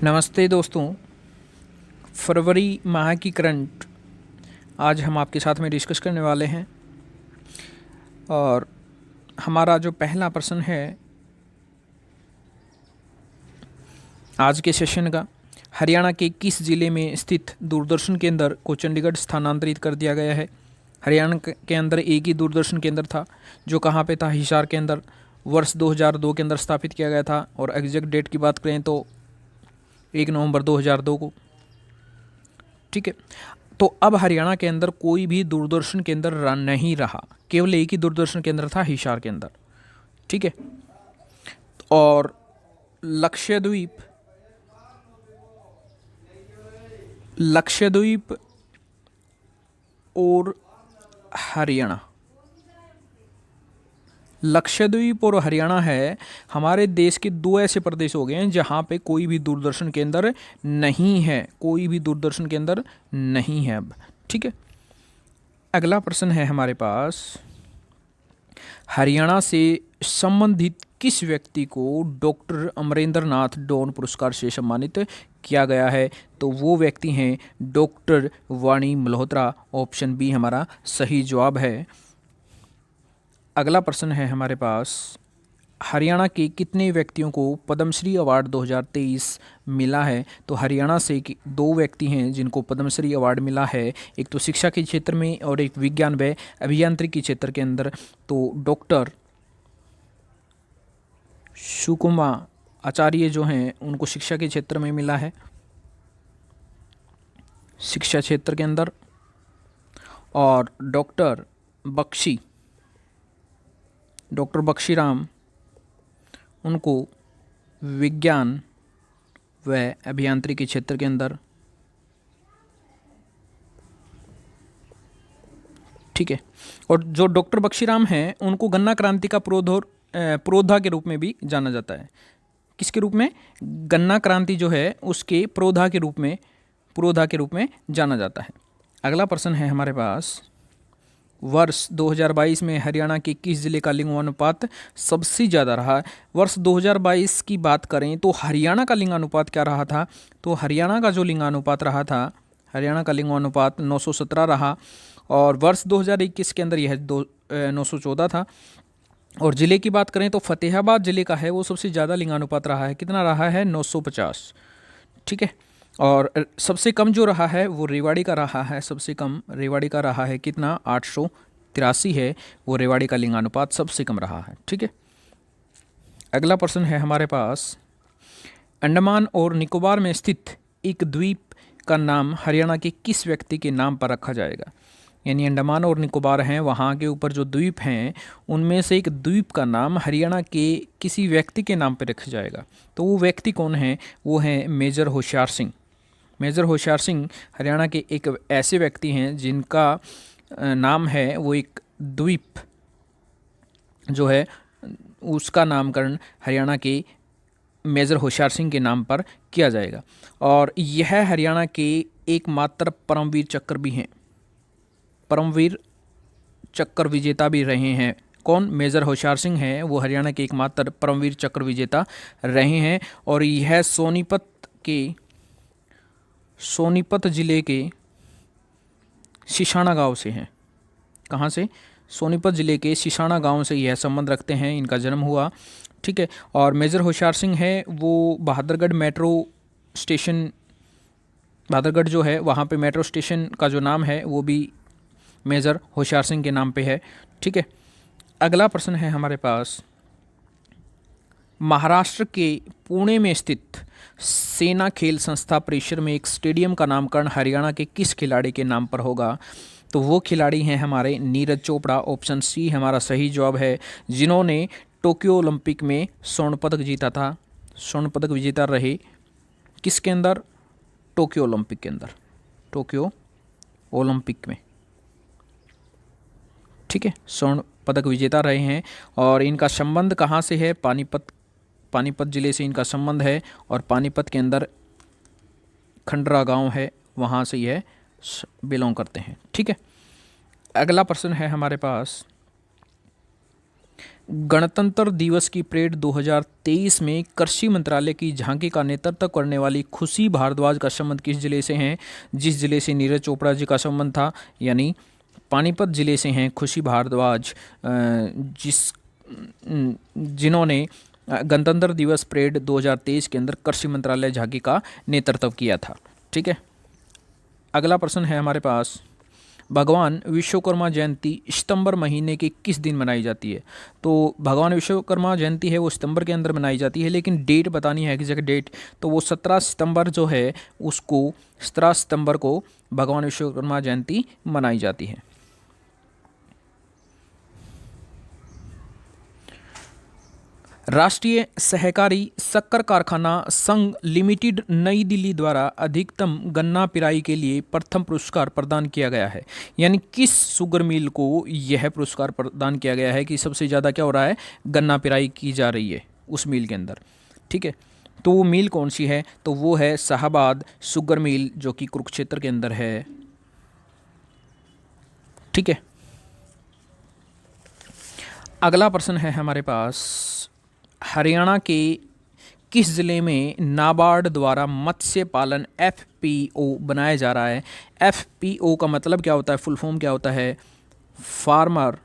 नमस्ते दोस्तों। फरवरी माह की करंट आज हम आपके साथ में डिस्कस करने वाले हैं। और हमारा जो पहला प्रश्न है आज के सेशन का, हरियाणा के किस ज़िले में स्थित दूरदर्शन केंद्र को चंडीगढ़ स्थानांतरित कर दिया गया है। हरियाणा के अंदर एक ही दूरदर्शन केंद्र था जो कहाँ पे था, हिसार के अंदर वर्ष 2002 के अंदर स्थापित किया गया था। और एग्जैक्ट डेट की बात करें तो 1 नवंबर 2002 को। ठीक है, तो अब हरियाणा के अंदर कोई भी दूरदर्शन केंद्र नहीं रहा, केवल एक ही दूरदर्शन केंद्र था हिसार के अंदर। ठीक है, और लक्षद्वीप लक्षद्वीप और हरियाणा लक्षद्वीप और हरियाणा है हमारे देश के दो ऐसे प्रदेश हो गए हैं जहाँ पे कोई भी दूरदर्शन केंद्र नहीं है, कोई भी दूरदर्शन केंद्र नहीं है अब। ठीक है, अगला प्रश्न है हमारे पास, हरियाणा से संबंधित किस व्यक्ति को डॉक्टर अमरेंद्र नाथ डॉन पुरस्कार से सम्मानित किया गया है। तो वो व्यक्ति हैं डॉक्टर वाणी मल्होत्रा। ऑप्शन बी हमारा सही जवाब है। अगला प्रश्न है हमारे पास, हरियाणा के कितने व्यक्तियों को पद्मश्री अवार्ड 2023 मिला है। तो हरियाणा से दो व्यक्ति हैं जिनको पद्मश्री अवार्ड मिला है, एक तो शिक्षा के क्षेत्र में और एक विज्ञान व अभियांत्रिकी क्षेत्र के अंदर। तो डॉक्टर सुकुमा आचार्य जो हैं उनको शिक्षा के क्षेत्र में मिला है, शिक्षा क्षेत्र के अंदर। और डॉक्टर बख्शीराम उनको विज्ञान व अभियांत्रिकी क्षेत्र के अंदर। ठीक है, और जो डॉक्टर बख्शीराम हैं उनको गन्ना क्रांति का प्रोधा के रूप में भी जाना जाता है। किसके रूप में? गन्ना क्रांति जो है उसके प्रोधा के रूप में जाना जाता है। अगला प्रश्न है हमारे पास, वर्ष 2022 में हरियाणा के किस जिले का लिंगानुपात सबसे ज़्यादा रहा। वर्ष 2022 की बात करें तो हरियाणा का लिंगानुपात क्या रहा था। तो हरियाणा का जो लिंगानुपात रहा था, हरियाणा का लिंगानुपात 917 रहा। और वर्ष 2021 के अंदर यह 914 था। और ज़िले की बात करें तो फतेहाबाद ज़िले का है वो सबसे ज़्यादा लिंगानुपात रहा है। कितना रहा है? 950। ठीक है, और सबसे कम जो रहा है वो रेवाड़ी का रहा है। सबसे कम रेवाड़ी का रहा है, कितना? 883 है वो रेवाड़ी का लिंगानुपात सबसे कम रहा है। ठीक है, अगला प्रश्न है हमारे पास, अंडमान और निकोबार में स्थित एक द्वीप का नाम हरियाणा के किस व्यक्ति के नाम पर रखा जाएगा। यानी अंडमान और निकोबार हैं, वहाँ के ऊपर जो द्वीप हैं उनमें से एक द्वीप का नाम हरियाणा के किसी व्यक्ति के नाम पर रखा जाएगा। तो वो व्यक्ति कौन है? वो है मेजर होशियार सिंह। मेजर होशियार सिंह हरियाणा के एक ऐसे व्यक्ति हैं जिनका नाम है, वो एक द्वीप जो है उसका नामकरण हरियाणा के मेजर होशियार सिंह के नाम पर किया जाएगा। और यह हरियाणा के एकमात्र परमवीर चक्र भी हैं, परमवीर चक्र विजेता भी रहे हैं। कौन? मेजर होशियार सिंह हैं, वो हरियाणा के एकमात्र परमवीर चक्र विजेता रहे हैं। और यह सोनीपत जिले के सिसाना गांव से हैं। कहाँ से? सोनीपत जिले के सिसाना गांव से यह संबंध रखते हैं, इनका जन्म हुआ। ठीक है, और मेजर होशियार सिंह है वो बहादुरगढ़ मेट्रो स्टेशन, बहादुरगढ़ जो है वहाँ पे मेट्रो स्टेशन का जो नाम है वो भी मेजर होशियार सिंह के नाम पे है। ठीक है, अगला प्रश्न है हमारे पास, महाराष्ट्र के पुणे में स्थित सेना खेल संस्था परिसर में एक स्टेडियम का नामकरण हरियाणा के किस खिलाड़ी के नाम पर होगा। तो वो खिलाड़ी हैं हमारे नीरज चोपड़ा। ऑप्शन सी हमारा सही जवाब है, जिन्होंने टोक्यो ओलंपिक में स्वर्ण पदक जीता था। स्वर्ण पदक विजेता रहे किसके अंदर? टोक्यो ओलंपिक के अंदर, टोक्यो ओलंपिक में। ठीक है, स्वर्ण पदक विजेता रहे हैं। और इनका संबंध कहाँ से है? पानीपत जिले से इनका संबंध है। और पानीपत के अंदर खंडरा गांव है, वहाँ से यह बिलोंग करते हैं। ठीक है, अगला प्रश्न है हमारे पास, गणतंत्र दिवस की परेड 2023 में कृषि मंत्रालय की झांकी का नेतृत्व करने वाली खुशी भारद्वाज का संबंध किस जिले से है? जिस जिले से नीरज चोपड़ा जी का संबंध था, यानी पानीपत जिले से हैं खुशी भारद्वाज, जिन्होंने गणतंत्र दिवस परेड 2023 के अंदर कृषि मंत्रालय झांकी का नेतृत्व किया था। ठीक है, अगला प्रश्न है हमारे पास, भगवान विश्वकर्मा जयंती सितंबर महीने के किस दिन मनाई जाती है? तो भगवान विश्वकर्मा जयंती है वो सितंबर के अंदर मनाई जाती है, लेकिन डेट बतानी है, एग्जैक्ट डेट, तो वो 17 सितंबर जो है उसको 17 सितंबर को भगवान विश्वकर्मा जयंती मनाई जाती है। राष्ट्रीय सहकारी शक्कर कारखाना संघ लिमिटेड नई दिल्ली द्वारा अधिकतम गन्ना पिराई के लिए प्रथम पुरस्कार प्रदान किया गया है। यानी किस शुगर मिल को यह पुरस्कार प्रदान किया गया है कि सबसे ज़्यादा क्या हो रहा है, गन्ना पिराई की जा रही है उस मिल के अंदर। ठीक है, तो वो मिल कौन सी है? तो वो है शाहाबाद शुगर मिल, जो कि कुरुक्षेत्र के अंदर है। ठीक है, अगला प्रश्न है हमारे पास, हरियाणा के किस ज़िले में नाबार्ड द्वारा मत्स्य पालन एफपीओ बनाया जा रहा है? एफपीओ का मतलब क्या होता है, फुल फॉर्म क्या होता है? Farmer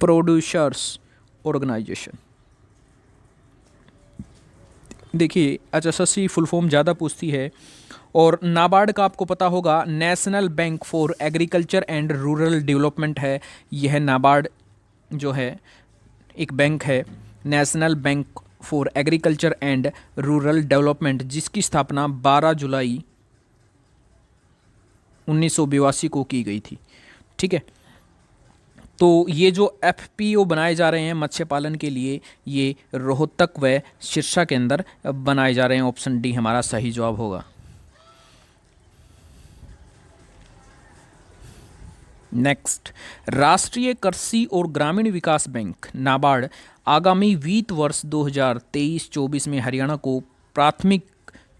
producers organisation. देखिए एचएसएससी फुल फॉर्म ज़्यादा पूछती है, और नाबार्ड का आपको पता होगा national bank for agriculture and rural development है। यह नाबार्ड जो है एक बैंक है, national bank for agriculture and rural development, जिसकी स्थापना 12 जुलाई 1982 को की गई थी। ठीक है, तो ये जो एफपीओ बनाए जा रहे हैं मत्स्य पालन के लिए, ये रोहतक व सिरसा के अंदर बनाए जा रहे हैं। ऑप्शन डी हमारा सही जवाब होगा। नेक्स्ट, राष्ट्रीय कृषि और ग्रामीण विकास बैंक नाबार्ड आगामी वित्त वर्ष 2023-24 में हरियाणा को प्राथमिक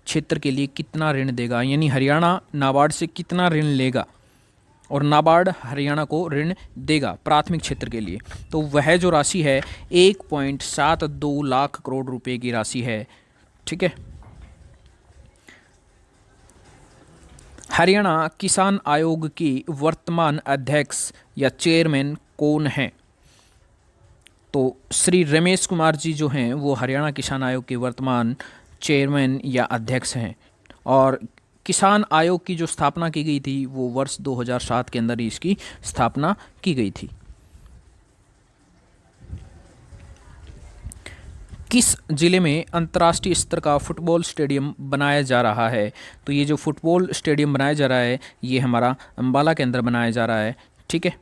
क्षेत्र के लिए कितना ऋण देगा? यानी हरियाणा नाबार्ड से कितना ऋण लेगा और नाबार्ड हरियाणा को ऋण देगा प्राथमिक क्षेत्र के लिए? तो वह जो राशि है 1.72 लाख करोड़ रुपए की राशि है। ठीक है, हरियाणा किसान आयोग के वर्तमान अध्यक्ष या चेयरमैन कौन हैं? तो श्री रमेश कुमार जी जो हैं वो हरियाणा किसान आयोग के वर्तमान चेयरमैन या अध्यक्ष हैं, और किसान आयोग की जो स्थापना की गई थी वो वर्ष 2007 के अंदर ही इसकी स्थापना की गई थी। किस जिले में अंतर्राष्ट्रीय स्तर का फुटबॉल स्टेडियम बनाया जा रहा है? तो ये जो फुटबॉल स्टेडियम बनाया जा रहा है ये हमारा अंबाला के अंदर बनाया जा रहा है। ठीक है,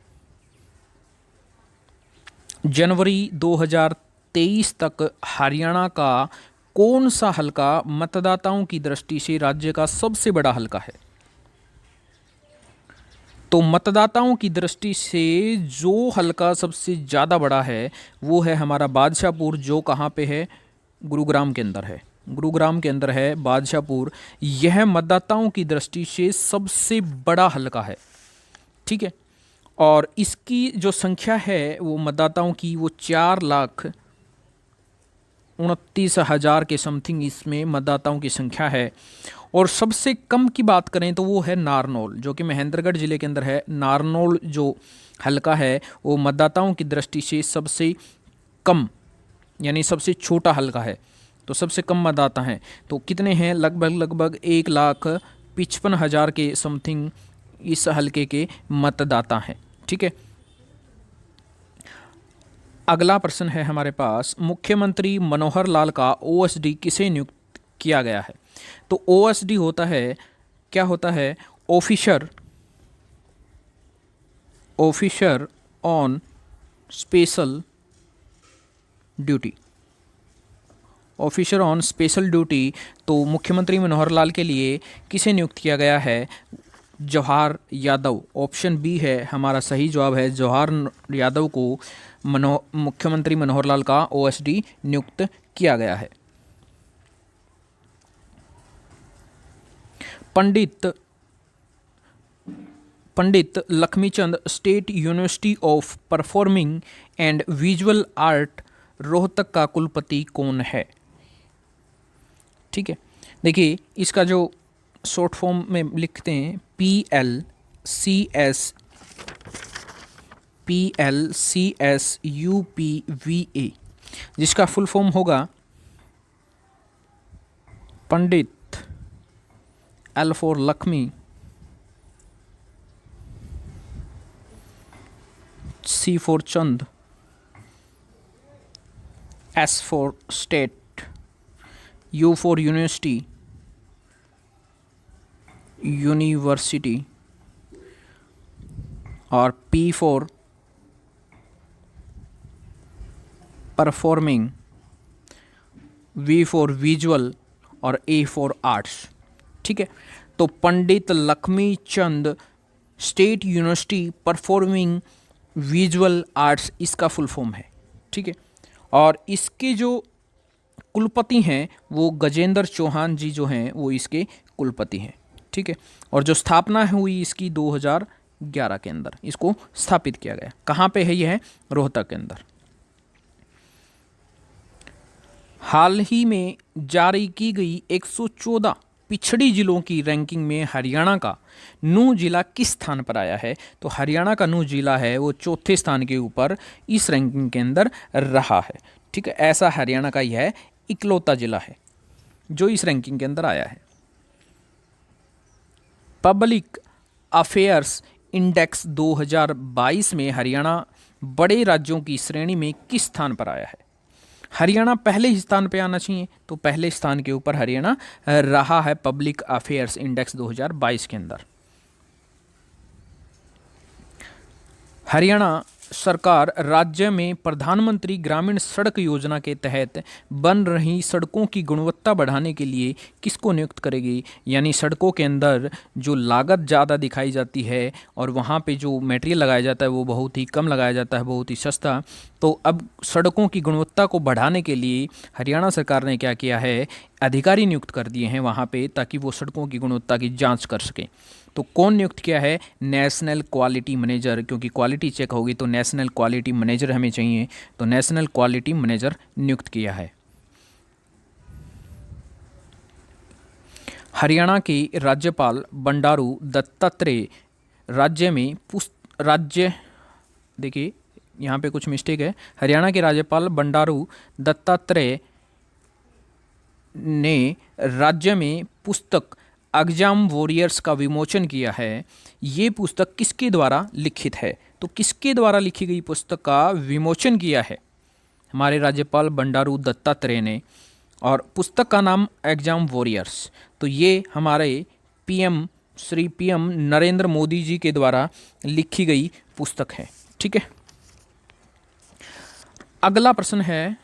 जनवरी 2023 तक हरियाणा का कौन सा हलका मतदाताओं की दृष्टि से राज्य का सबसे बड़ा हलका है? तो मतदाताओं की दृष्टि से जो हलका सबसे ज़्यादा बड़ा है वो है हमारा बादशाहपुर, जो कहाँ पे है? गुरुग्राम के अंदर है। गुरुग्राम के अंदर है बादशाहपुर। यह मतदाताओं की दृष्टि से सबसे बड़ा हलका है। ठीक है, और इसकी जो संख्या है वो मतदाताओं की वो 4,29,000 के समथिंग इसमें मतदाताओं की संख्या है। और सबसे कम की बात करें तो वो है नारनौल, जो कि महेंद्रगढ़ जिले के अंदर है। नारनौल जो हलका है वो मतदाताओं की दृष्टि से सबसे कम, यानी सबसे छोटा हलका है। तो सबसे कम मतदाता हैं तो कितने हैं? लगभग 1,55,000 के समथिंग इस हलके के मतदाता हैं। ठीक है, अगला प्रश्न है हमारे पास, मुख्यमंत्री मनोहर लाल का ओएसडी किसे नियुक्त किया गया है? तो ओएसडी होता है, क्या होता है? Officer on special duty. Officer on special duty. तो मुख्यमंत्री मनोहर लाल के लिए किसे नियुक्त किया गया है? जवाहर यादव। ऑप्शन बी है हमारा सही जवाब है, जवाहर यादव को मुख्यमंत्री मनोहर लाल का ओएसडी नियुक्त किया गया है। Pandit Pandit Lakshmichand state university of performing and visual art Rohtak का कुलपति कौन है? ठीक है, देखिए इसका जो शॉर्ट फॉर्म में लिखते हैं PLCSUPVA, जिसका फुल फॉर्म होगा Pandit L for Lakshmi, C for Chand, S for state, U for university और P for performing, V for visual और A फॉर आर्ट्स। ठीक है, तो Pandit Lakshmichand state university performing visual arts इसका फुल फॉर्म है। ठीक है, और इसके जो कुलपति हैं वो गजेंद्र चौहान जी जो हैं वो इसके कुलपति हैं। ठीक है, और जो स्थापना हुई इसकी 2011 के अंदर इसको स्थापित किया गया। कहाँ पे है? यह है रोहतक के अंदर। हाल ही में जारी की गई 114 पिछड़ी जिलों की रैंकिंग में हरियाणा का नूंह जिला किस स्थान पर आया है? तो हरियाणा का नूंह जिला है वो चौथे स्थान के ऊपर इस रैंकिंग के अंदर रहा है। ठीक है, ऐसा हरियाणा का यह इकलौता जिला है जो इस रैंकिंग के अंदर आया है। पब्लिक अफेयर्स इंडेक्स 2022 में हरियाणा बड़े राज्यों की श्रेणी में किस स्थान पर आया है? हरियाणा पहले ही स्थान पे आना चाहिए, तो पहले स्थान के ऊपर हरियाणा रहा है पब्लिक अफेयर्स इंडेक्स 2022 के अंदर। हरियाणा सरकार राज्य में प्रधानमंत्री ग्रामीण सड़क योजना के तहत बन रही सड़कों की गुणवत्ता बढ़ाने के लिए किसको नियुक्त करेगी? यानी सड़कों के अंदर जो लागत ज़्यादा दिखाई जाती है और वहाँ पे जो मटेरियल लगाया जाता है वो बहुत ही कम लगाया जाता है, बहुत ही सस्ता। तो अब सड़कों की गुणवत्ता को बढ़ाने के लिए हरियाणा सरकार ने क्या किया है? अधिकारी नियुक्त कर दिए हैं वहाँ पे, ताकि वो सड़कों की गुणवत्ता की जाँच कर सकें। तो कौन नियुक्त किया है? नेशनल क्वालिटी मैनेजर, क्योंकि क्वालिटी चेक होगी तो नेशनल क्वालिटी मैनेजर हमें चाहिए, तो नेशनल क्वालिटी मैनेजर नियुक्त किया है। हरियाणा के राज्यपाल बंडारू दत्तात्रेय देखिए यहाँ पे कुछ मिस्टेक है। हरियाणा के राज्यपाल बंडारू दत्तात्रेय ने राज्य में पुस्तक एग्जाम वॉरियर्स का विमोचन किया है। ये पुस्तक किसके द्वारा लिखित है? तो किसके द्वारा लिखी गई पुस्तक का विमोचन किया है? हमारे राज्यपाल बंडारू दत्तात्रेय ने, और पुस्तक का नाम एग्जाम वॉरियर्स। तो ये हमारे श्री पीएम नरेंद्र मोदी जी के द्वारा लिखी गई पुस्तक है। ठीक है, अगला प्रश्न है,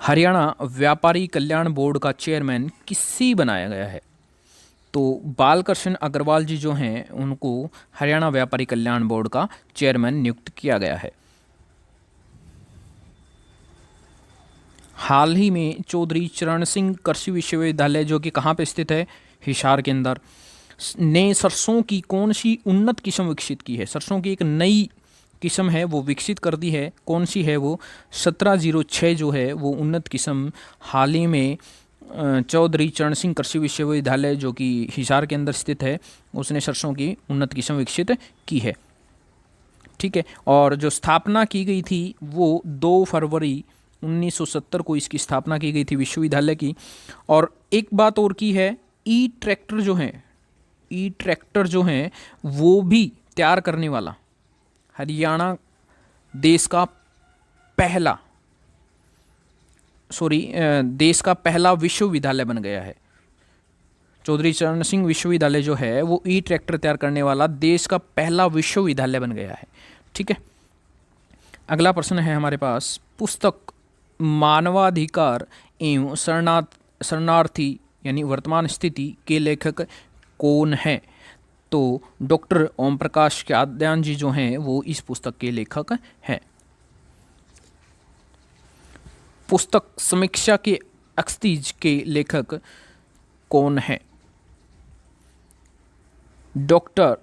हरियाणा व्यापारी कल्याण बोर्ड का चेयरमैन किसे बनाया गया है? तो बालकृष्ण अग्रवाल जी जो हैं उनको हरियाणा व्यापारी कल्याण बोर्ड का चेयरमैन नियुक्त किया गया है। हाल ही में चौधरी चरण सिंह कृषि विश्वविद्यालय जो कि कहाँ पे स्थित है? हिसार के अंदर, ने सरसों की कौन सी उन्नत किस्म विकसित की है? सरसों की एक नई किस्म है वो विकसित कर दी है। कौन सी है वो? 1706 जो है वो उन्नत किस्म हाल ही में चौधरी चरण सिंह कृषि विश्वविद्यालय जो कि हिसार के अंदर स्थित है उसने सरसों की उन्नत किस्म विकसित की है। ठीक है, और जो स्थापना की गई थी वो 2 फरवरी 1970 को इसकी स्थापना की गई थी विश्वविद्यालय की। और एक बात और की है, ई ट्रैक्टर जो हैं वो भी तैयार करने वाला हरियाणा देश का पहला विश्वविद्यालय बन गया है। चौधरी चरण सिंह विश्वविद्यालय जो है वो ई ट्रैक्टर तैयार करने वाला देश का पहला विश्वविद्यालय बन गया है। ठीक है, अगला प्रश्न है हमारे पास, पुस्तक मानवाधिकार एवं शरणार्थी यानी वर्तमान स्थिति के लेखक कौन है? तो डॉक्टर ओम प्रकाश कात्यायन जी जो हैं वो इस पुस्तक के लेखक हैं। पुस्तक समीक्षा के एक्सतीज के लेखक कौन है? डॉक्टर,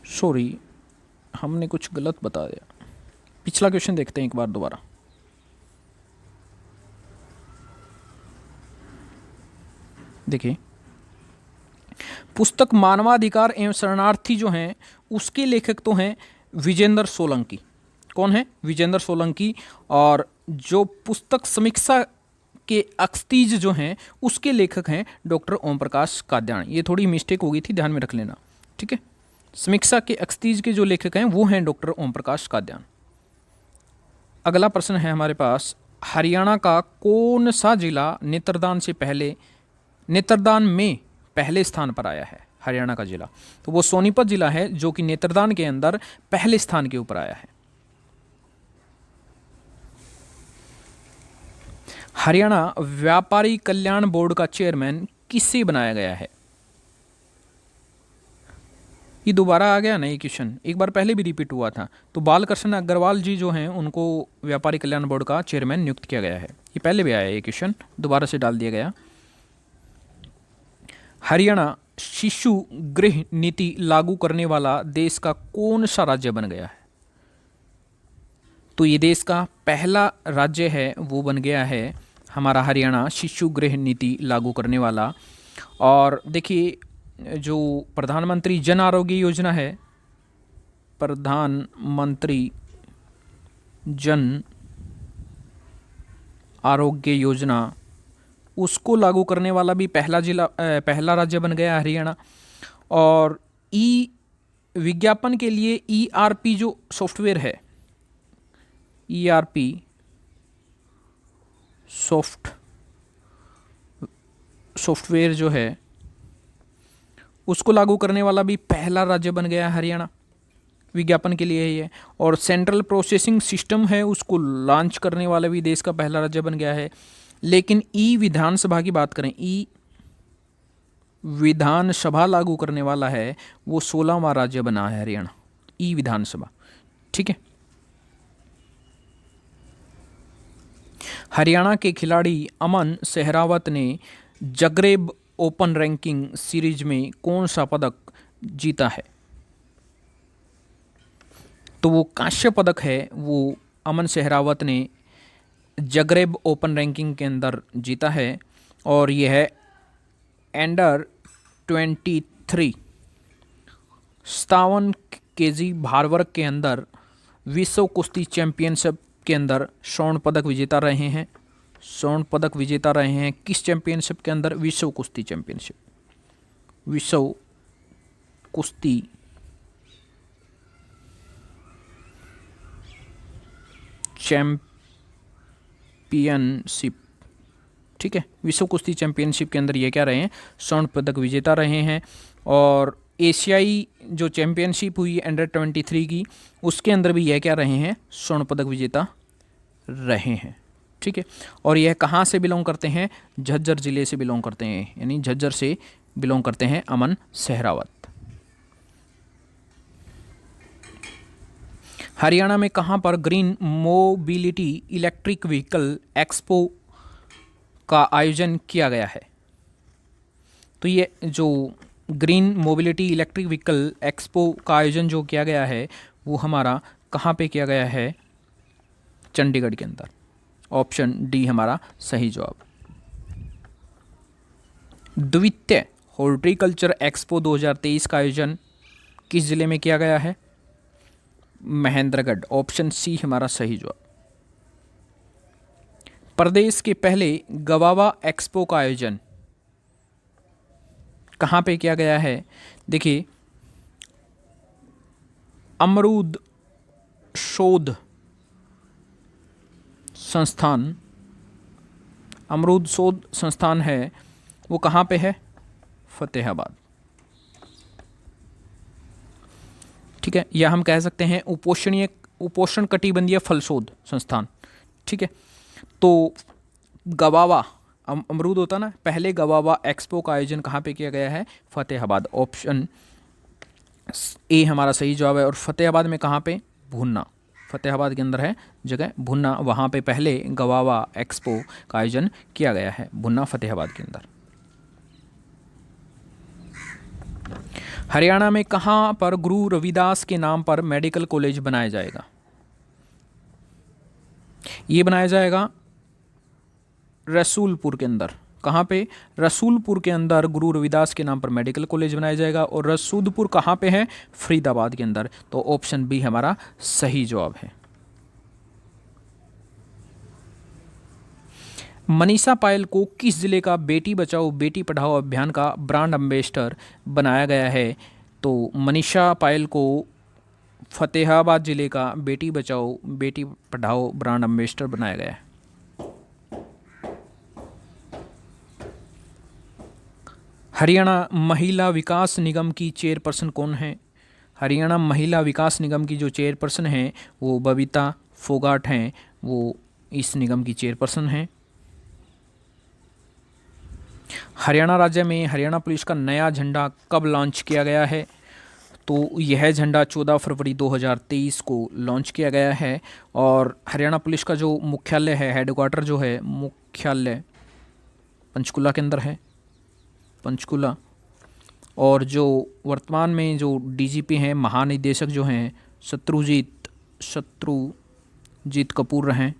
सॉरी हमने कुछ गलत बता दिया, पिछला क्वेश्चन देखते हैं एक बार दोबारा। देखिए, पुस्तक मानवाधिकार एवं शरणार्थी जो हैं उसके लेखक तो हैं विजेंद्र सोलंकी। कौन है? विजेंद्र सोलंकी। और जो पुस्तक समीक्षा के अक्सतीज जो हैं उसके लेखक हैं डॉक्टर ओम प्रकाश कात्यायन। ये थोड़ी मिस्टेक हो गई थी, ध्यान में रख लेना, ठीक है। समीक्षा के अक्सतीज के जो लेखक हैं वो हैं डॉक्टर ओम प्रकाश कात्यायन। अगला प्रश्न है हमारे पास, हरियाणा का कौन सा जिला नेत्रदान में पहले स्थान पर आया है? हरियाणा का जिला, तो वो सोनीपत जिला है जो कि नेत्रदान के अंदर पहले स्थान के ऊपर आया है। हरियाणा व्यापारी कल्याण बोर्ड का चेयरमैन किसे बनाया गया है? ये दोबारा आ गया ना ये क्वेश्चन, एक बार पहले भी रिपीट हुआ था। तो बालकृष्ण अग्रवाल जी जो हैं उनको व्यापारी कल्याण बोर्ड का चेयरमैन नियुक्त किया गया है। ये पहले भी आया ये क्वेश्चन, दोबारा से डाल दिया गया। हरियाणा शिशु गृह नीति लागू करने वाला देश का कौन सा राज्य बन गया है? तो ये देश का पहला राज्य है, वो बन गया है हमारा हरियाणा शिशु गृह नीति लागू करने वाला। और देखिए, जो प्रधानमंत्री जन आरोग्य योजना है, प्रधानमंत्री जन आरोग्य योजना, उसको लागू करने वाला भी पहला राज्य बन गया हरियाणा। और ई विज्ञापन के लिए ERP जो सॉफ्टवेयर है, ERP सॉफ्टवेयर जो है उसको लागू करने वाला भी पहला राज्य बन गया है हरियाणा, विज्ञापन के लिए ही है। और सेंट्रल प्रोसेसिंग सिस्टम है उसको लॉन्च करने वाला भी देश का पहला राज्य बन गया है। लेकिन ई विधानसभा की बात करें, ई विधानसभा लागू करने वाला है वो 16वां राज्य बना है हरियाणा, ई विधानसभा, ठीक है। हरियाणा के खिलाड़ी अमन सहरावत ने जगरेब ओपन रैंकिंग सीरीज में कौन सा पदक जीता है? तो वो कांस्य पदक है, वो अमन सहरावत ने जगरेब ओपन रैंकिंग के अंदर जीता है। और यह है अंडर 23 57 kg भार वर्ग के अंदर विश्व कुश्ती चैंपियनशिप के अंदर स्वर्ण पदक विजेता रहे हैं। स्वर्ण पदक विजेता रहे हैं किस चैंपियनशिप के अंदर? विश्व कुश्ती चैंपियनशिप, विश्व कुश्ती चैंपियनशिप, ठीक है। विश्व कुश्ती चैंपियनशिप के अंदर ये क्या रहे हैं? स्वर्ण पदक विजेता रहे हैं। और एशियाई जो चैंपियनशिप हुई अंडर 23 की, उसके अंदर भी यह क्या रहे हैं? स्वर्ण पदक विजेता रहे हैं, ठीक है। और यह कहाँ से बिलोंग करते हैं? झज्जर जिले से बिलोंग करते हैं, यानी झज्जर से बिलोंग करते हैं अमन सहरावत। हरियाणा में कहाँ पर green mobility electric vehicle expo का आयोजन किया गया है? तो ये जो green mobility electric vehicle expo का आयोजन जो किया गया है वो हमारा कहाँ पे किया गया है? चंडीगढ़ के अंदर। ऑप्शन डी हमारा सही जवाब। द्वितीय हॉर्टिकल्चर एक्सपो 2023 का आयोजन किस जिले में किया गया है? महेंद्रगढ़। ऑप्शन सी हमारा सही जवाब। प्रदेश के पहले गवावा एक्सपो का आयोजन कहाँ पे किया गया है? देखिए, अमरूद शोध संस्थान, अमरूद शोध संस्थान है वो कहाँ पे है? फतेहाबाद, ठीक है। या हम कह सकते हैं उपोषण कटिबंधीय फल शोध संस्थान, ठीक है। तो गवावा अमरूद होता ना, पहले गवावा एक्सपो का आयोजन कहाँ पे किया गया है? फतेहाबाद। ऑप्शन ए हमारा सही जवाब है। और फतेहाबाद में कहाँ पे? भुन्ना, फतेहाबाद के अंदर है जगह भुन्ना, वहाँ पे पहले गवावा एक्सपो का आयोजन किया गया है, भुन्ना फतेहाबाद के अंदर। हरियाणा में कहाँ पर गुरु रविदास के नाम पर मेडिकल कॉलेज बनाया जाएगा? ये बनाया जाएगा रसूलपुर के अंदर। कहाँ पे? रसूलपुर के अंदर गुरु रविदास के नाम पर मेडिकल कॉलेज बनाया जाएगा। और रसूदपुर कहाँ पे है? फरीदाबाद के अंदर। तो ऑप्शन बी हमारा सही जवाब है। मनीषा पायल को किस जिले का बेटी बचाओ बेटी पढ़ाओ अभियान का ब्रांड एम्बेसडर बनाया गया है? तो मनीषा पायल को फतेहाबाद जिले का बेटी बचाओ बेटी पढ़ाओ ब्रांड एम्बेसडर बनाया गया है। हरियाणा महिला विकास निगम की चेयरपर्सन कौन है? हरियाणा महिला विकास निगम की जो चेयरपर्सन हैं वो बबीता फोगाट हैं, वो इस निगम की चेयरपर्सन हैं। हरियाणा राज्य में हरियाणा पुलिस का नया झंडा कब लॉन्च किया गया है? तो यह झंडा 14 फरवरी 2023 को लॉन्च किया गया है। और हरियाणा पुलिस का जो मुख्यालय है, हेडक्वार्टर जो है, मुख्यालय पंचकुला के अंदर है, पंचकुला। और जो वर्तमान में जो डीजीपी हैं, महानिदेशक जो हैं, शत्रुजीत कपूर हैं।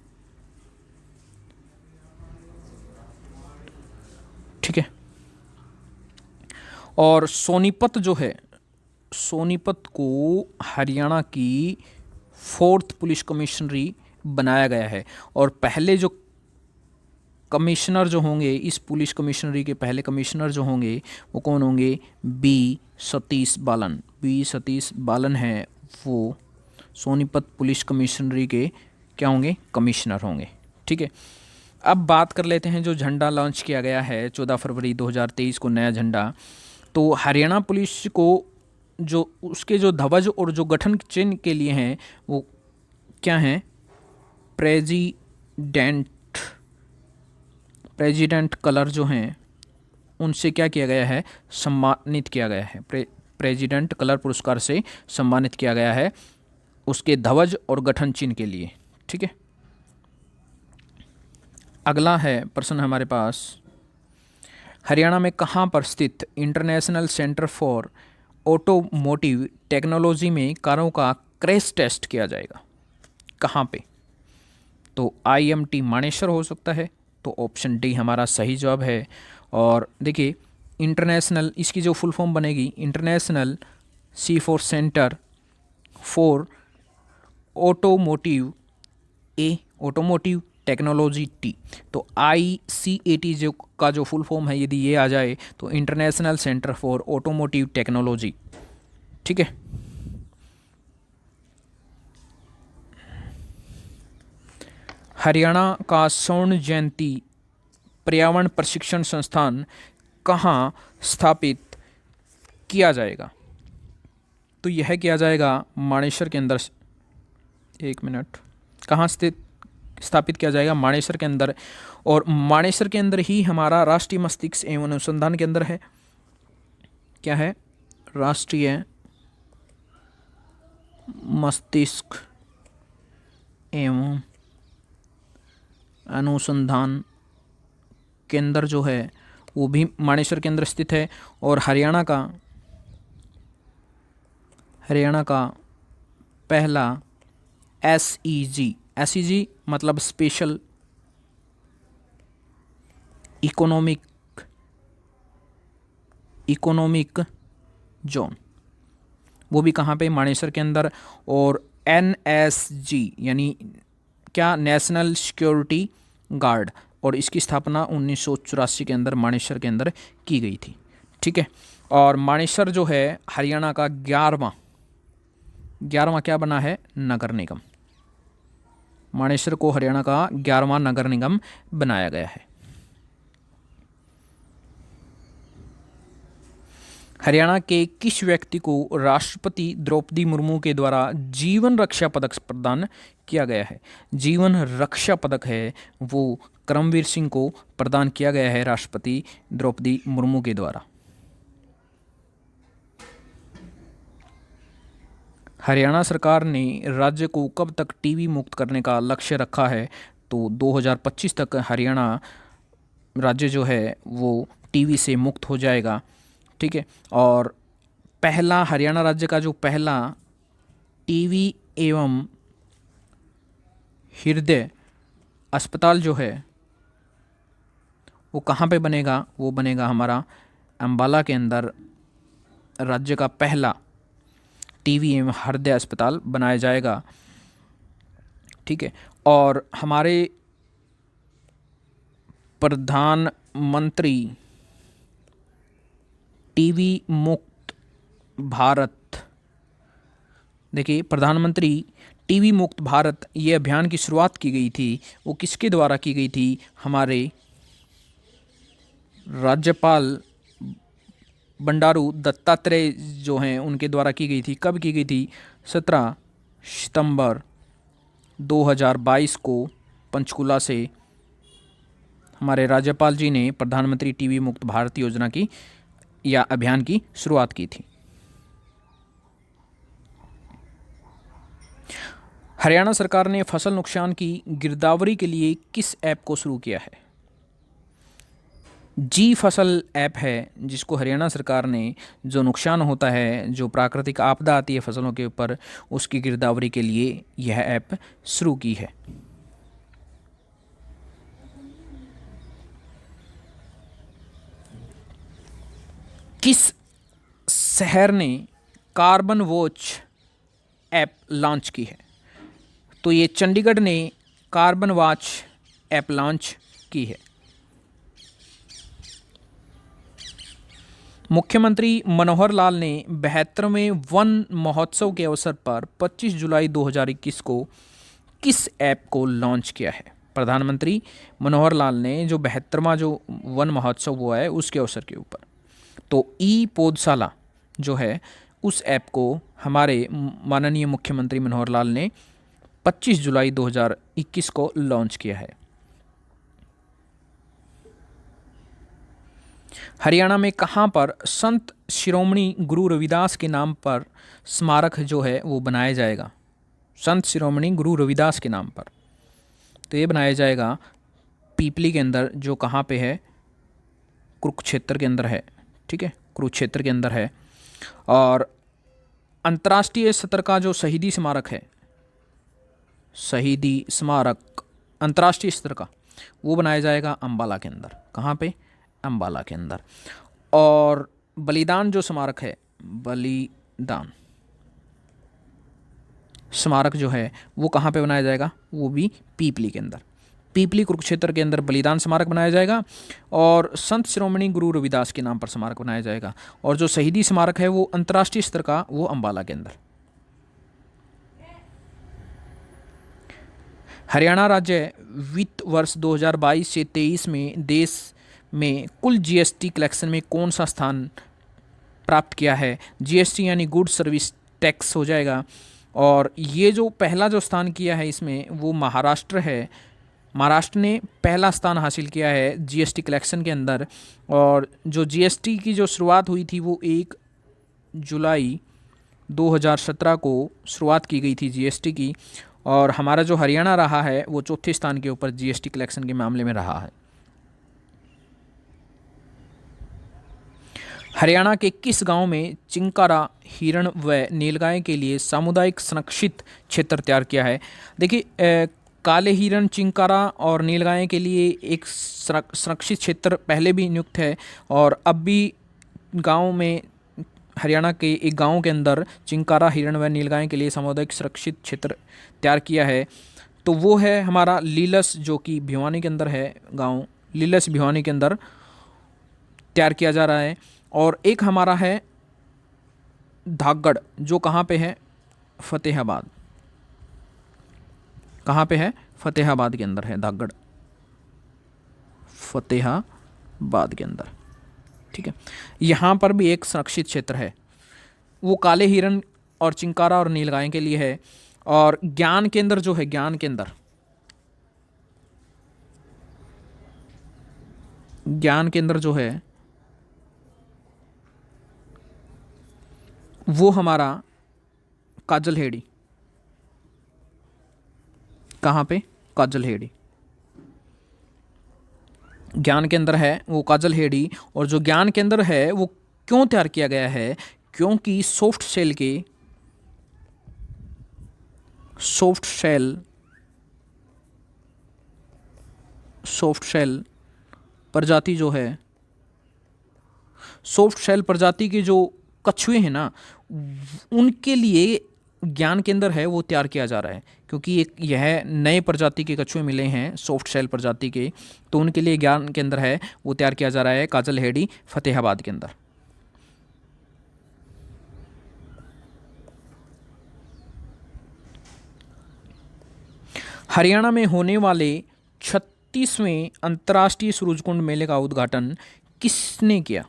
ठीक है। और सोनीपत जो है, सोनीपत को हरियाणा की 4th पुलिस कमिश्नरी बनाया गया है। और पहले जो कमिश्नर जो होंगे, इस पुलिस कमिश्नरी के पहले कमिश्नर जो होंगे वो कौन होंगे? बी सतीश बालन हैं, वो सोनीपत पुलिस कमिश्नरी के क्या होंगे? कमिश्नर होंगे। ठीक है। अब बात कर लेते हैं जो झंडा लॉन्च किया गया है 14 फरवरी 2023 को, नया झंडा। तो हरियाणा पुलिस को जो उसके जो ध्वज और जो गठन चिन्ह के लिए हैं वो क्या हैं? प्रेसिडेंट कलर जो हैं उनसे क्या किया गया है? सम्मानित किया गया है। प्रेसिडेंट कलर पुरस्कार से सम्मानित किया गया है उसके ध्वज और गठन चिन्ह के लिए। ठीक है। अगला है प्रश्न हमारे पास, हरियाणा में कहाँ पर स्थित international centre for automotive technology में कारों का क्रैश टेस्ट किया जाएगा? कहाँ पे? तो IMT मानेसर हो सकता है। तो ऑप्शन डी हमारा सही जवाब है। और देखिए, इंटरनेशनल, इसकी जो फुल फॉर्म बनेगी, international C4 centre for automotive, automotive technology T। तो ICAT जो का जो फुल फॉर्म है, यदि ये आ जाए तो international centre for automotive technology. ठीक है। हरियाणा का स्वर्ण जयंती पर्यावरण प्रशिक्षण संस्थान कहाँ स्थापित किया जाएगा? तो यह किया जाएगा मानेसर के अंदर। एक मिनट, कहाँ स्थापित किया जाएगा? मानेसर के अंदर। और मानेसर के अंदर ही हमारा राष्ट्रीय मस्तिष्क एवं अनुसंधान के अंदर है। क्या है? राष्ट्रीय मस्तिष्क एवं अनुसंधान केंद्र जो है वो भी मानेसर के अंदर स्थित है। और हरियाणा का पहला SEG मतलब स्पेशल इकोनॉमिक जोन, वो भी कहाँ पे? मानेसर के अंदर। और NSG यानी क्या? नेशनल सिक्योरिटी गार्ड, और इसकी स्थापना 1984 के अंदर मानेसर के अंदर की गई थी। ठीक है। और मानेसर जो है हरियाणा का 11वां क्या बना है? नगर निगम। मानेसर को हरियाणा का 11वां नगर निगम बनाया गया है। हरियाणा के किस व्यक्ति को राष्ट्रपति द्रौपदी मुर्मू के द्वारा जीवन रक्षा पदक प्रदान किया गया है? जीवन रक्षा पदक है वो करमवीर सिंह को प्रदान किया गया है राष्ट्रपति द्रौपदी मुर्मू के द्वारा। हरियाणा सरकार ने राज्य को कब तक टीबी मुक्त करने का लक्ष्य रखा है? तो 2025 तक हरियाणा राज्य जो है वो टीबी से मुक्त हो जाएगा। ठीक है। और पहला हरियाणा राज्य का जो पहला टीवी एवं हृदय अस्पताल जो है वो कहाँ पे बनेगा? वो बनेगा हमारा अम्बाला के अंदर। राज्य का पहला टीवी एवं हृदय अस्पताल बनाया जाएगा। ठीक है। और हमारे प्रधानमंत्री टीवी मुक्त भारत, देखिए प्रधानमंत्री टीवी मुक्त भारत ये अभियान की शुरुआत की गई थी, वो किसके द्वारा की गई थी? हमारे राज्यपाल बंडारू दत्तात्रेय जो हैं उनके द्वारा की गई थी। कब की गई थी? 17 सितंबर 2022 को पंचकुला से हमारे राज्यपाल जी ने प्रधानमंत्री टीवी मुक्त भारत योजना की या अभियान की शुरुआत की थी। हरियाणा सरकार ने फसल नुकसान की गिरदावरी के लिए किस ऐप को शुरू किया है? जी फसल ऐप है जिसको हरियाणा सरकार ने जो नुकसान होता है, जो प्राकृतिक आपदा आती है फसलों के ऊपर, उसकी गिरदावरी के लिए यह ऐप शुरू की है। किस शहर ने कार्बन वॉच ऐप लॉन्च की है? तो ये चंडीगढ़ ने कार्बन वॉच ऐप लॉन्च की है। मुख्यमंत्री मनोहर लाल ने 72वें वन महोत्सव के अवसर पर 25 जुलाई 2021 को किस ऐप को लॉन्च किया है? प्रधानमंत्री मनोहर लाल ने जो 72वां जो वन महोत्सव हुआ है उसके अवसर के ऊपर, तो ई पौधशाला जो है उस ऐप को हमारे माननीय मुख्यमंत्री मनोहर लाल ने 25 जुलाई 2021 को लॉन्च किया है। हरियाणा में कहाँ पर संत शिरोमणि गुरु रविदास के नाम पर स्मारक जो है वो बनाया जाएगा? संत शिरोमणि गुरु रविदास के नाम पर, तो ये बनाया जाएगा पीपली के अंदर, जो कहाँ पे है? कुरुक्षेत्र के अंदर है। ठीक है, कुरुक्षेत्र के अंदर है। और अंतर्राष्ट्रीय स्तर का जो शहीदी स्मारक है, शहीदी स्मारक अंतर्राष्ट्रीय स्तर का, वो बनाया जाएगा अम्बाला के अंदर। कहाँ पे? अम्बाला के अंदर। और बलिदान जो स्मारक है, बलिदान स्मारक जो है वो कहाँ पे बनाया जाएगा? वो भी पीपली के अंदर, पीपली कुरुक्षेत्र के अंदर बलिदान स्मारक बनाया जाएगा। और संत शिरोमणि गुरु रविदास के नाम पर स्मारक बनाया जाएगा। और जो शहीदी स्मारक है वो अंतर्राष्ट्रीय स्तर का, वो अम्बाला के अंदर। हरियाणा राज्य वित्त वर्ष 2022 से 23 में देश में कुल जीएसटी कलेक्शन में कौन सा स्थान प्राप्त किया है? जीएसटी यानी गुड सर्विस टैक्स हो जाएगा। और ये जो पहला जो स्थान किया है इसमें वो महाराष्ट्र है। महाराष्ट्र ने पहला स्थान हासिल किया है जीएसटी कलेक्शन के अंदर। और जो जीएसटी की जो शुरुआत हुई थी वो 1 जुलाई 2017 को शुरुआत की गई थी जीएसटी की। और हमारा जो हरियाणा रहा है वो चौथे स्थान के ऊपर जीएसटी कलेक्शन के मामले में रहा है। हरियाणा के किस गांव में चिंकारा, हिरण व नीलगाय के लिए सामुदायिक संरक्षित क्षेत्र तैयार किया है? देखिए काले हिरण, चिंकारा और नीलगाय के लिए एक संरक्षित क्षेत्र पहले भी नियुक्त है। और अब भी गांव में, हरियाणा के एक गांव के अंदर चिंकारा, हिरण व नीलगाय के लिए सामुदायिक सुरक्षित क्षेत्र तैयार किया है। तो वो है हमारा लीलस, जो कि भिवानी के अंदर है। गांव लीलस भिवानी के अंदर तैयार किया जा रहा है। और एक हमारा है धागड़, जो कहाँ पे है? फतेहाबाद। कहाँ पे है? फतेहाबाद के अंदर है धागड़, फतेहाबाद के अंदर। ठीक है, यहाँ पर भी एक संरक्षित क्षेत्र है, वो काले हिरण और चिंकारा और नीलगाय के लिए है। और ज्ञान केंद्र जो है, ज्ञान केंद्र, ज्ञान केंद्र जो है वो हमारा काजलहेड़ी। कहाँ पे? काजलहेड़ी ज्ञान केंद्र है वो काजलहेड़ी। और जो ज्ञान केंद्र है वो क्यों तैयार किया गया है क्योंकि सॉफ्ट शेल प्रजाति जो है, सॉफ्ट शेल प्रजाति के जो कछुए हैं ना, उनके लिए ज्ञान केंद्र है वो तैयार किया जा रहा है, क्योंकि एक यह नए प्रजाति के कछुए मिले हैं सॉफ्ट शेल प्रजाति के, तो उनके लिए ज्ञान केंद्र है वो तैयार किया जा रहा है काजलहेड़ी फतेहाबाद के अंदर। हरियाणा में होने वाले 36वें अंतर्राष्ट्रीय सूरजकुंड मेले का उद्घाटन किसने किया?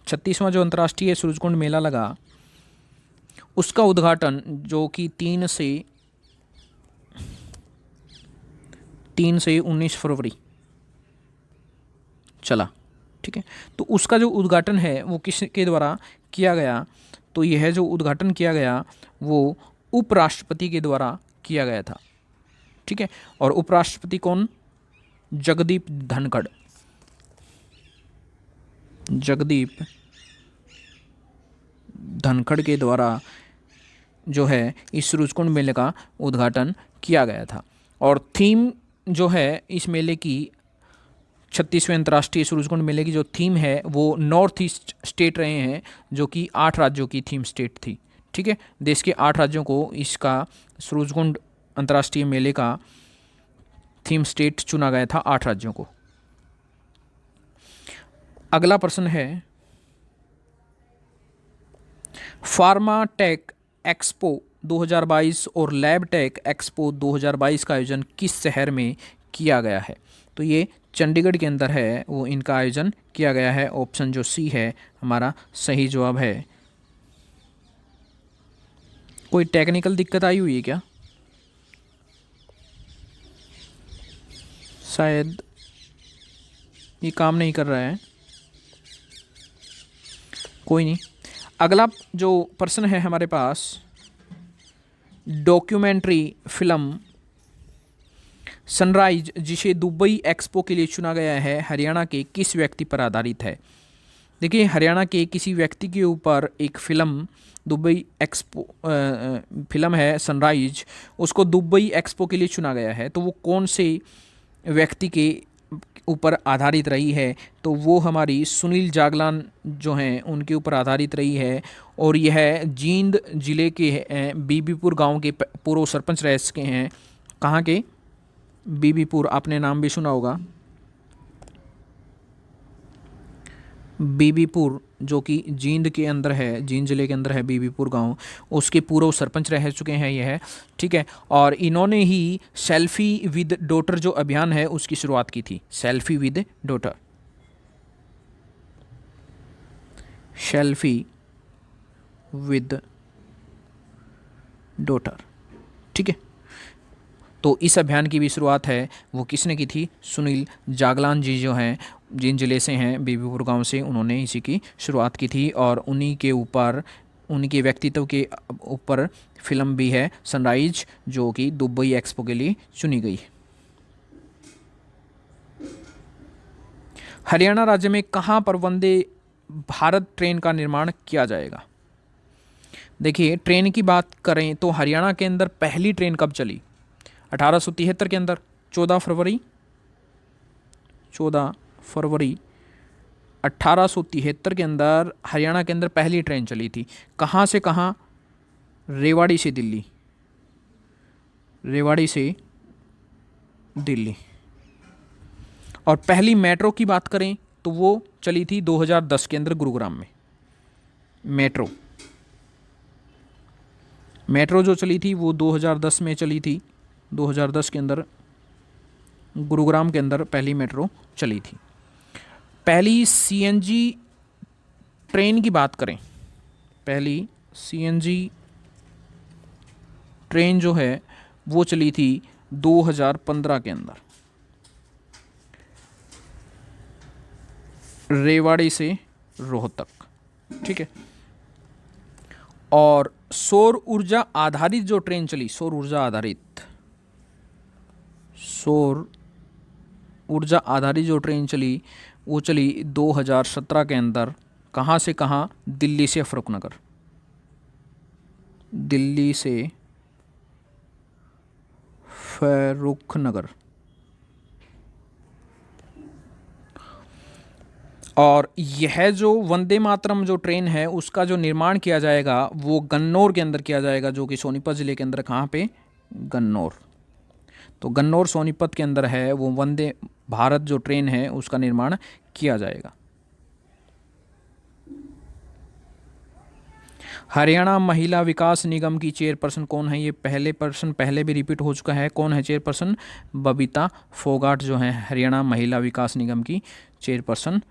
36वां जो अंतर्राष्ट्रीय सूरजकुंड मेला लगा, उसका उद्घाटन जो कि 3 से 19 फरवरी चला, ठीक है। तो उसका जो उद्घाटन है वो किसके द्वारा किया गया? तो यह जो उद्घाटन किया गया वो उपराष्ट्रपति के द्वारा किया गया था, ठीक है। और उपराष्ट्रपति कौन? जगदीप धनखड़। जगदीप धनखड़ के द्वारा जो है इस सूरजकुंड मेले का उद्घाटन किया गया था। और थीम जो है इस मेले की, 36वें अंतर्राष्ट्रीय सूरजकुंड मेले की जो थीम है वो नॉर्थ ईस्ट स्टेट रहे हैं, जो कि 8 राज्यों की थीम स्टेट थी, ठीक है। देश के 8 राज्यों को इसका सूरजकुंड अंतर्राष्ट्रीय मेले का थीम स्टेट चुना गया था, 8 राज्यों को। अगला प्रश्न है, फार्मा टेक एक्सपो 2022 और लैब टेक एक्सपो 2022 का आयोजन किस शहर में किया गया है? तो ये चंडीगढ़ के अंदर है वो इनका आयोजन किया गया है। ऑप्शन जो सी है हमारा सही जवाब है। कोई टेक्निकल दिक्कत आई हुई है क्या? शायद ये काम नहीं कर रहा है, कोई नहीं। अगला जो प्रश्न है हमारे पास, डॉक्यूमेंट्री फिल्म सनराइज जिसे दुबई एक्सपो के लिए चुना गया है हरियाणा के किस व्यक्ति पर आधारित है? देखिए, हरियाणा के किसी व्यक्ति के ऊपर एक फ़िल्म दुबई एक्सपो फिल्म है सनराइज, उसको दुबई एक्सपो के लिए चुना गया है। तो वो कौन से व्यक्ति के ऊपर आधारित रही है? तो वो हमारी सुनील जागलान जो हैं उनके ऊपर आधारित रही है। और यह जींद जिले के बीबीपुर गांव के पूर्व सरपंच रह चुके हैं। कहाँ के? बीबीपुर, आपने नाम भी सुना होगा। बीबीपुर जो कि जींद के अंदर है, जींद जिले के अंदर है बीबीपुर गांव, उसके पूर्व सरपंच रह चुके हैं यह, ठीक है। और इन्होंने ही सेल्फी विद डॉटर जो अभियान है उसकी शुरुआत की थी। Selfie with daughter, selfie with daughter, ठीक है। तो इस अभियान की भी शुरुआत है वो किसने की थी? सुनील जागलान जी जो हैं, जिन जिले से हैं बीबीपुर गांव से, उन्होंने इसी की शुरुआत की थी। और उन्हीं के ऊपर, उनके व्यक्तित्व के ऊपर फिल्म भी है सनराइज, जो कि दुबई एक्सपो के लिए चुनी गई। हरियाणा राज्य में कहाँ पर वंदे भारत ट्रेन का निर्माण किया जाएगा? देखिए, ट्रेन की बात करें तो हरियाणा के अंदर पहली ट्रेन कब चली? 1873 के अंदर 14 फरवरी 1873 के अंदर हरियाणा के अंदर पहली ट्रेन चली थी। कहाँ से कहाँ? रेवाड़ी से दिल्ली, रेवाड़ी से दिल्ली। और पहली मेट्रो की बात करें तो वो चली थी 2010 के अंदर गुरुग्राम में। मेट्रो जो चली थी वो 2010 में चली थी। 2010 के अंदर गुरुग्राम के अंदर पहली मेट्रो चली थी। पहली सीएनजी ट्रेन की बात करें, पहली सीएनजी ट्रेन जो है वो चली थी 2015 के अंदर, रेवाड़ी से रोहतक, ठीक है। और सौर ऊर्जा आधारित जो ट्रेन चली, सौर ऊर्जा आधारित जो ट्रेन चली वो चली 2017 के अंदर। कहाँ से कहाँ? दिल्ली से फरुखनगर, दिल्ली से फर्रुखनगर। और यह जो वंदे मातरम जो ट्रेन है उसका जो निर्माण किया जाएगा वो गन्नौर के अंदर किया जाएगा, जो कि सोनीपत ज़िले के अंदर, कहाँ पे, गन्नौर। तो गन्नौर सोनीपत के अंदर है वो वंदे भारत जो ट्रेन है उसका निर्माण किया जाएगा। हरियाणा महिला विकास निगम की चेयरपर्सन कौन है? ये पहले पर्सन पहले भी रिपीट हो चुका है। कौन है चेयरपर्सन? बबीता फोगाट जो है हरियाणा महिला विकास निगम की चेयरपर्सन